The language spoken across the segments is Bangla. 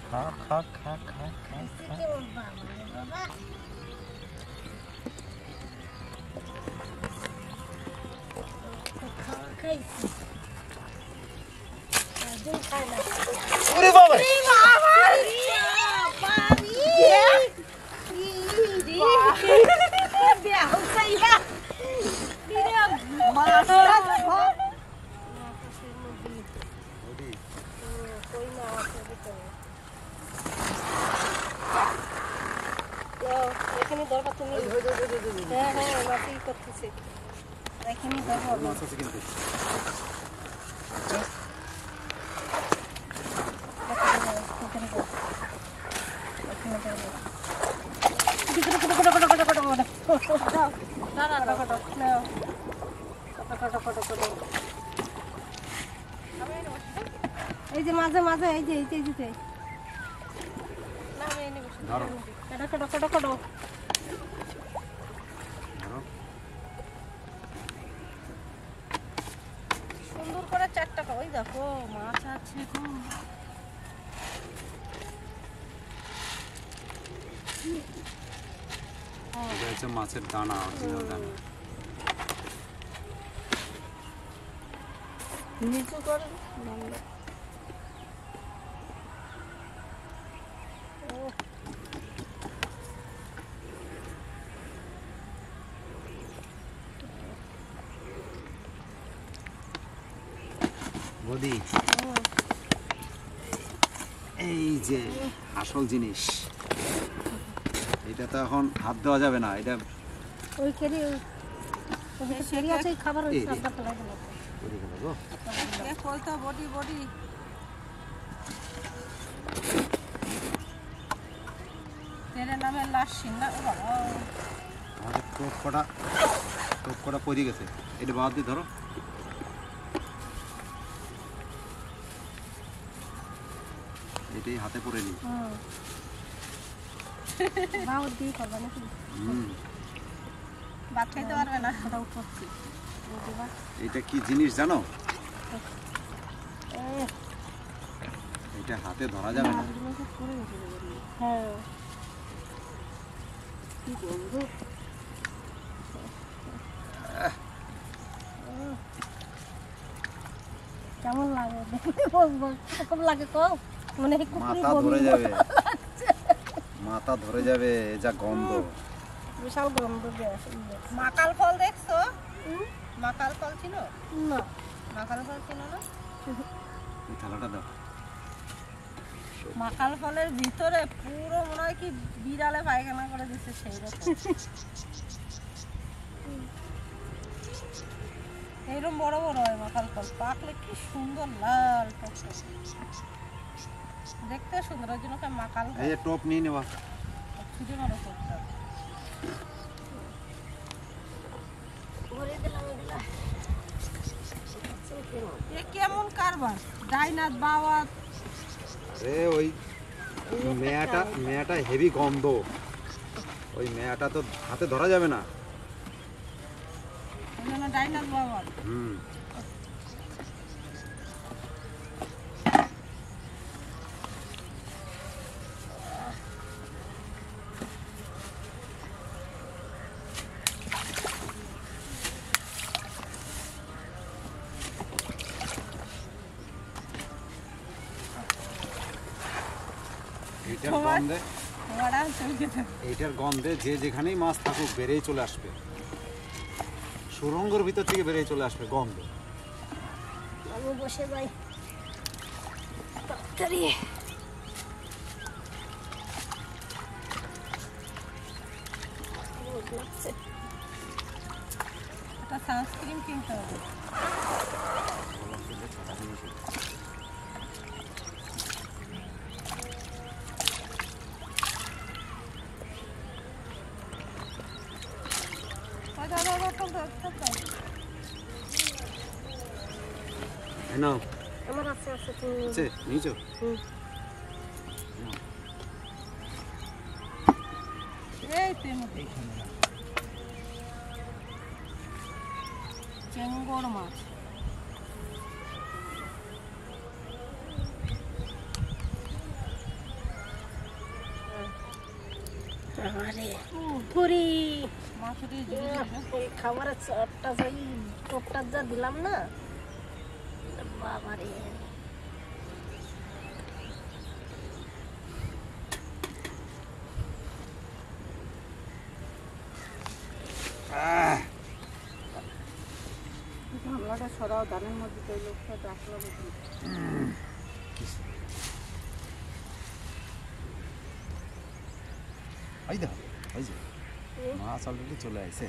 খা খা খা খা খা খা ওরে বাবা এখানে ধরবা তুমি। হ্যাঁ হ্যাঁ মাটি করতেছে এখানে ধরবা মাছ আছে কিন্তু এই যে মাঝে মাঝে এই যে সুন্দর করে 4 টাকা ওই দেখো মাছ আছে মাছের দানা অরিজিনাল দানা নিচু করে বদি এই যে আসল জিনিস এটা তো এখন হাত দেওয়া যাবে না এটা ওই কেরি সেরি আছে খাবার ওই সাদা তোলা দিল করে গেল গো এ কইতো বডি তেরে নামে লাশ সিংলা ও বাবা আমাদের টোপ কটা পড়ে গেছে এটা বাদ দিয়ে ধরো এটাই হাতে পড়ে নি বাও দি করবা নাকি ভাত খাইতে পারবে না দাও করছি এটা কি জিনিস জানো এটা হাতে ধরা যাবে না হ্যাঁ কি বন্ধু কেমন লাগে কম লাগে কম মানে মাথা ধরে যাবে যা গন্ধ বিশাল গন্ধ মাকাল ফল দেখছো মাকাল ফল ছিল না মাকাল ফল ছিল না এই থালাটা দাও মাকাল ফলের ভিতরে পুরো মনে হয় কি বিড়ালে পায়খানা করে দিচ্ছে সেই রকম এইরকম বড় বড় হয় মাকাল ফল পাকলে কি সুন্দর লাল দেখতে সুন্দর ওই জন্য মাকাল এই যে টপ নিয়ে নেওয়া ছুটে মারো করতে কেমন কারবার ডাইনাথ বাবা আরে ওই মেয়াটা হেভি গন্ধ ওই মেয়াটা তো হাতে ধরা যাবে না ডাইনাথ বাবা এইটার গন্ধে যে যেখানেই মাছ থাকুক বেরিয়ে চলে আসবে সুরঙ্গের ভিতর থেকে বেরিয়ে চলে আসবে গন্ধ আমি বসে যাই একটা সানস্ক্রিন কিনতে হবে নাও আমার আছে তুমি আছে নিচে এই চেঙ্গর মাছ আরে পুরি মাছটি এই খাবারের চটটা ওই টোপটা যা দিলাম না বাবারে গামলাটা সরাও দানের মধ্যে তো লোকটা ডাকলো বুঝি এই দেখো ওই যে মাছ অলরেডি চলে আসছে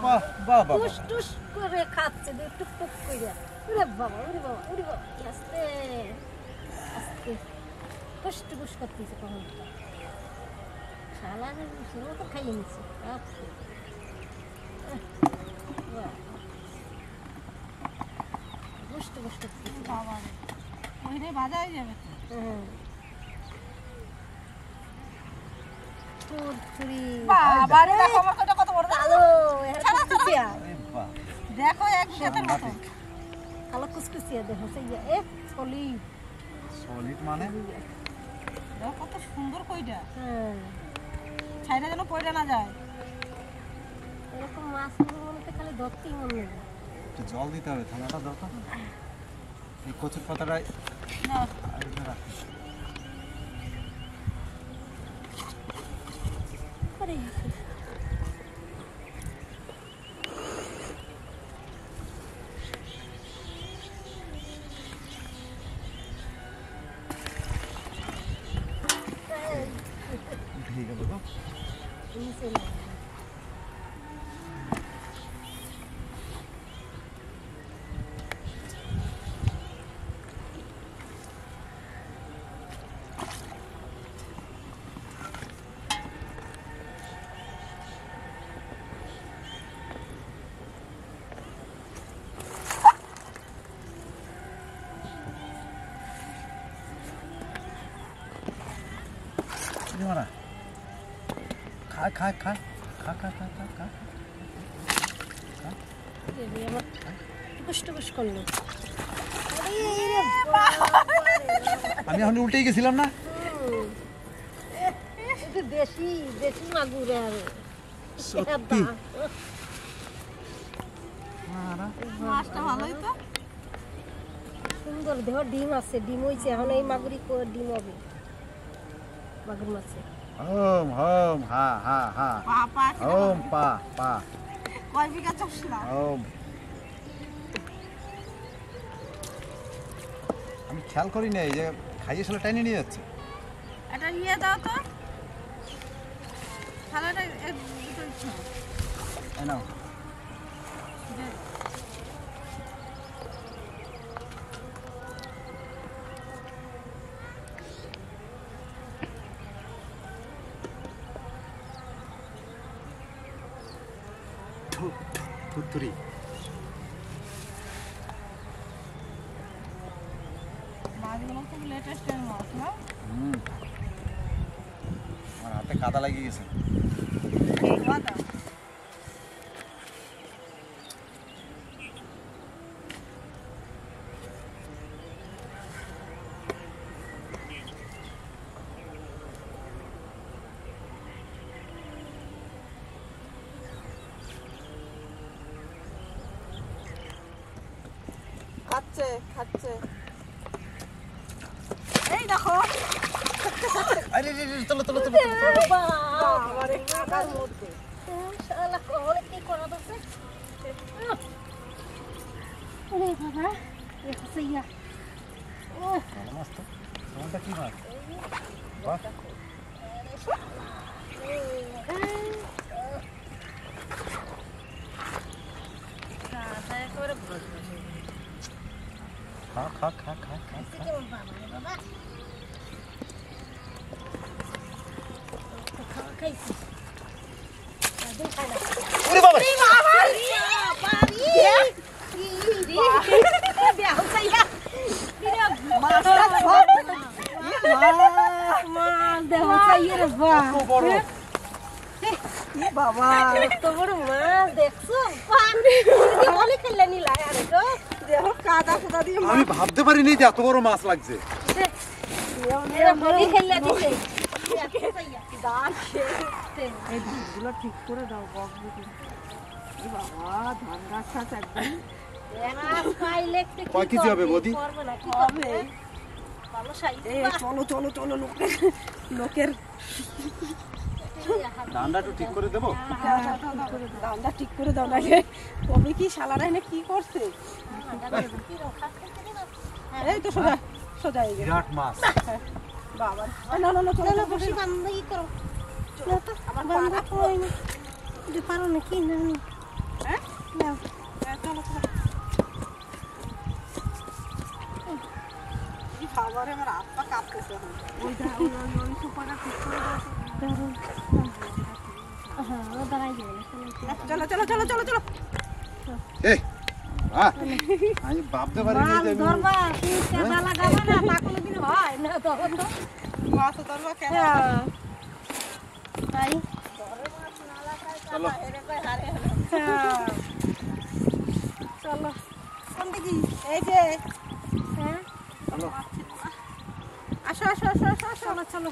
বাহ বাহ বাহ টুস টুস করে খাচ্ছে দে টুক টুক করে ওরে বাবা ওরে বাবা ওরে বাবা আস্তে আস্তে কষ্ট কষ্ট করতেছে কমলটা শালা শুরু তো খাইয়ে নিচ্ছে কষ্ট কষ্ট করতেছে বাবা ওইটাই ভাজা হয়ে যাবে তো পুরি বাবা রে দেখো আমার কত কত বড় কালো কুচকুচিয়া আরে বাহ দেখো এক বিঘাতের মতো কালো কুচকুচিয়া দেখো সেই এ চলি সলিড মানে দেখো কত সুন্দর কইটা হ্যাঁ ছাইটা যেন পড়ে না যায় এরকম মাছগুলো মনে খালি ধরতেই মনে নেই একটু জল দিতে হবে ঠান্ডাটা দরকার এই কচুর পাতাটাই না রাখি আরে উঠে গেল তো নিচে না মারা খায় খায় খায় খা খা খা খা খা এবারে আমার টুকুস টুকুস করলো আমি এখন উল্টেই গেছিলাম না একটু দেশি দেশি মাগুর আরে সত্যি মারা মাছটা ভালোই তো সুন্দর দেহ ডিম আছে ডিম হইছে এখন এই মাগুরি ডিম হবে মাগুর মাছে হোম হোম হা হা হা পা হোম পা পা কয় বিঘা চষলা হোম আমি খেয়াল করি না এই যে খাইয়ে আসলে টাইনে নিয়ে যাচ্ছে এটা ইয়ে দাও তো থালাটা দুটো ইচ্ছা এই নাও থুতরি মাছগুলো খুব লেটেস্টের মাছ না আমার হাতে কাদা লাগিয়ে গেছে বাদা খাচ্ছে খাচ্ছে এই দেখো আরে রে রে চলো চলো চলো আমার এই কাকার মধ্যে শালা কমলে কি করা দছে ওরে বাবা দেখছে ইয়া ভালো মাছ তো তোমারটা কি মাছ বাহ খা খা খা খা খা খা। কেমন বাবা রে বাবা তো খাওয়া খাইছি দেখা না ওরে বাবা কত বড় বাবা দেহ কাদা ফুদা দিয়ে আমি ভাবতে পারিনি যে এত বড় মাছ লাগছে। এই ধানগুলো ঠিক করে দাও বকবুকি বাবা ধান গাছ আছে একদম কয় কেজি হবে বৌদি? হবে এই চলো চলো চলো লোকের ডান্ডা একটু ঠিক করে দেবো। দামটা ঠিক করে দাও নাকি কবে কি শালারা এনে কি করছে এই তো সোজা সোজা এই বিরাট মাছ। বাবা না না না চলো বসে বান্ধা ই করো আমার বান্ধা কই না যদি পারো না কি না হ্যাঁ নাও চলো চলো এই খাবারে আমার হাত পা কাঁপতেছে এখন ওই ওই সুপারটা ঠিক করে দাও হ্যাঁ ও দাঁড়াই যাবে চলো চলো চলো চলো চলো এই আমি ভাবতে পারিনি যে আমি ধরবা তুমি কাদা লাগাবে না তা কোনোদিন হয় না তখন তো মাছ ধরবা কেন তাই চলো চলো কোন দিকে এই যে হ্যাঁ চলো আসো আসো আসো আসো আসো চলো চলো